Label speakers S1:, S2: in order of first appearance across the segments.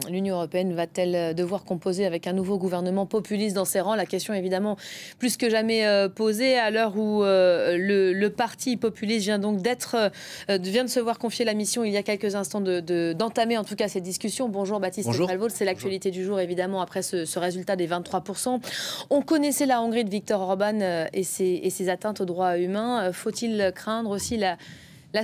S1: L'Union européenne va-t-elle devoir composer avec un nouveau gouvernement populiste dans ses rangs? La question évidemment plus que jamais posée à l'heure où le parti populiste vient donc vient de se voir confier la mission il y a quelques instants d'entamer en tout cas cette discussion. Bonjour Baptiste Falvold, c'est l'actualité du jour évidemment après ce résultat des 23%. On connaissait la Hongrie de Viktor Orban et ses atteintes aux droits humains. Faut-il craindre aussi la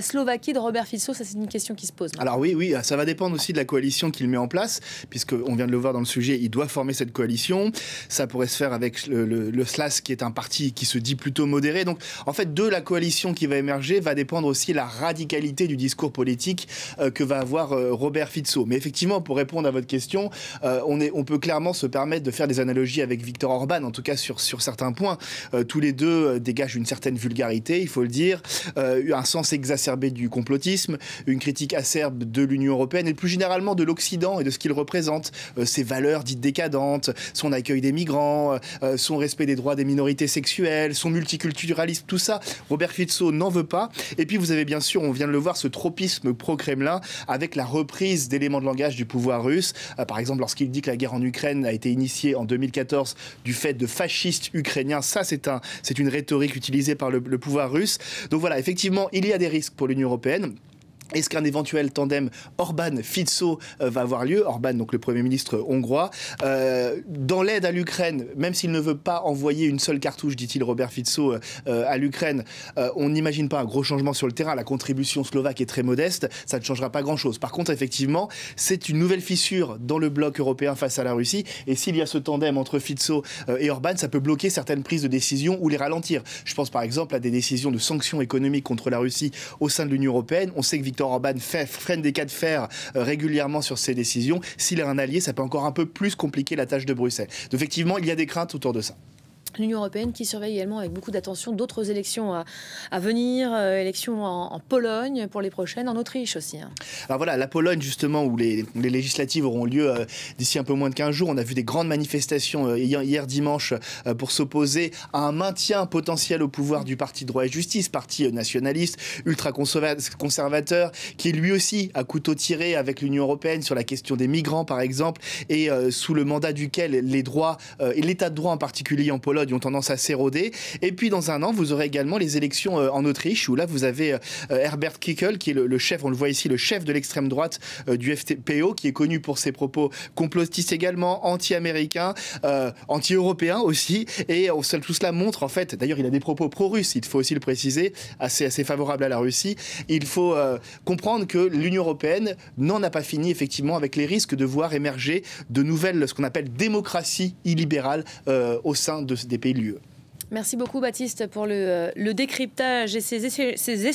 S1: Slovaquie de Robert Fico? Ça, c'est une question qui se pose.
S2: Alors oui, ça va dépendre aussi de la coalition qu'il met en place, puisqu'on vient de le voir dans le sujet, il doit former cette coalition. Ça pourrait se faire avec le SLAS, qui est un parti qui se dit plutôt modéré. Donc, en fait, de la coalition qui va émerger, va dépendre aussi la radicalité du discours politique que va avoir Robert Fico. Mais effectivement, pour répondre à votre question, on peut clairement se permettre de faire des analogies avec Viktor Orban, en tout cas sur certains points. Tous les deux dégagent une certaine vulgarité, il faut le dire, un sens exacerbé du complotisme, une critique acerbe de l'Union européenne et plus généralement de l'Occident et de ce qu'il représente, ses valeurs dites décadentes, son accueil des migrants, son respect des droits des minorités sexuelles, son multiculturalisme, tout ça, Robert Fico n'en veut pas. Et puis vous avez bien sûr, on vient de le voir, ce tropisme pro-Kremlin avec la reprise d'éléments de langage du pouvoir russe. Par exemple, lorsqu'il dit que la guerre en Ukraine a été initiée en 2014 du fait de fascistes ukrainiens, ça c'est une rhétorique utilisée par le pouvoir russe. Donc voilà, effectivement, il y a des risques pour l'Union européenne. Est-ce qu'un éventuel tandem Orban-Fico va avoir lieu? Orban, donc le Premier ministre hongrois. Dans l'aide à l'Ukraine, même s'il ne veut pas envoyer une seule cartouche, dit-il Robert Fico, à l'Ukraine, on n'imagine pas un gros changement sur le terrain. La contribution slovaque est très modeste, ça ne changera pas grand-chose. Par contre, effectivement, c'est une nouvelle fissure dans le bloc européen face à la Russie. Et s'il y a ce tandem entre Fico et Orban, ça peut bloquer certaines prises de décision ou les ralentir. Je pense par exemple à des décisions de sanctions économiques contre la Russie au sein de l'Union européenne. On sait que Viktor Orban freine des cas de fer régulièrement sur ses décisions. S'il est un allié, ça peut encore un peu plus compliquer la tâche de Bruxelles. Donc effectivement, il y a des craintes autour de ça.
S1: L'Union européenne qui surveille également avec beaucoup d'attention d'autres élections à venir, élections en Pologne pour les prochaines, en Autriche aussi.
S2: Alors voilà, la Pologne justement, où les législatives auront lieu d'ici un peu moins de 15 jours. On a vu des grandes manifestations hier dimanche pour s'opposer à un maintien potentiel au pouvoir du Parti Droit et Justice, parti nationaliste, ultra-conservateur, qui lui aussi à couteau tiré avec l'Union européenne sur la question des migrants par exemple, et sous le mandat duquel les droits, et l'état de droit en particulier en Pologne, ont tendance à s'éroder. Et puis dans un an, vous aurez également les élections en Autriche, où là vous avez Herbert Kickl, qui est le chef, on le voit ici, le chef de l'extrême droite du FPÖ, qui est connu pour ses propos complotistes également, anti-américains, anti-européens aussi. Et tout cela montre en fait, d'ailleurs il a des propos pro-russes, il faut aussi le préciser, assez favorables à la Russie. Il faut comprendre que l'Union européenne n'en a pas fini effectivement avec les risques de voir émerger de nouvelles, ce qu'on appelle démocraties illibérales au sein des pays de l'UE.
S1: Merci beaucoup Baptiste pour le décryptage et ces